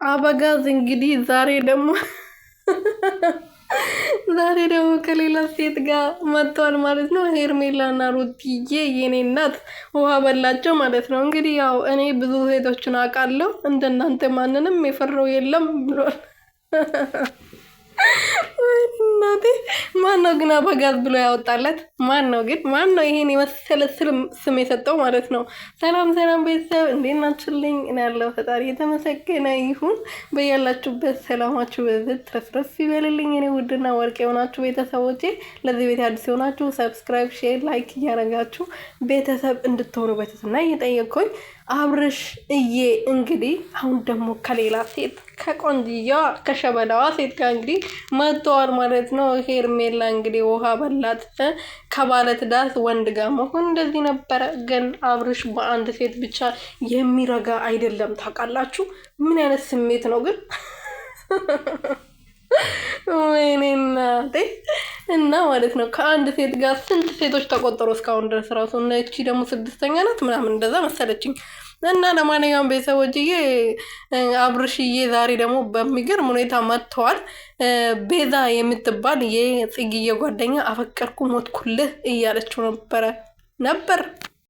አበጋዝ እንግዲህ ዛሬ ደግሞ ከሌላ ሴት ጋር መጥቷል ማለት ነው። ሄርሜላና ሩትዬ የኔ እናት ውሃ በላቸው ማለት ነው። እንግዲህ ያው እኔ ብዙ ሴቶችን አውቃለሁ እንደናንተ ማንንም የፈራው የለም ብሏል። እናቴ ማነው ግን አበጋዝ ብሎ ያወጣለት? ማነው ይሄን የመሰለ ስም የሰጠው ማለት ነው? ሰላም ቤተሰብ እንዴት ናችሁልኝ? እኔ ያለው ፈጣሪ የተመሰገነ ይሁን። በያላችሁበት ሰላማችሁ በዝት ትረፍረፍ ይበልልኝ። እኔ ውድና ወርቅ የሆናችሁ ቤተሰቦቼ፣ ለዚህ ቤት አዲስ የሆናችሁ ሰብስክራይብ፣ ሼር፣ ላይክ እያደረጋችሁ ቤተሰብ እንድትሆኑ በትህትና እየጠየቅኩኝ አብርሽ እንግዲህ አሁን ደግሞ ከሌላ ሴት ከቆንጅያ ከሸበላዋ ሴት ጋር እንግዲህ መጥተዋል ማለት ነው። ሄርሜላ እንግዲህ ውሃ በላት ከባለትዳር ወንድ ጋር መሆን እንደዚህ ነበረ። ግን አብርሽ በአንድ ሴት ብቻ የሚረጋ አይደለም። ታውቃላችሁ ምን አይነት ስሜት ነው ግን? ወይኔ እናቴ እና ማለት ነው ከአንድ ሴት ጋር ስንት ሴቶች ተቆጠሩ እስካሁን ድረስ ራሱ እና እቺ ደግሞ ስድስተኛ ናት ምናምን እንደዛ መሰለችኝ። እና ለማንኛውም ቤተሰቦችዬ አብርሽዬ ዛሬ ደግሞ በሚገርም ሁኔታ መጥተዋል። ቤዛ የምትባል የጽጌዬ ጓደኛ አፈቀርኩ ሞትኩልህ እያለችው ነበር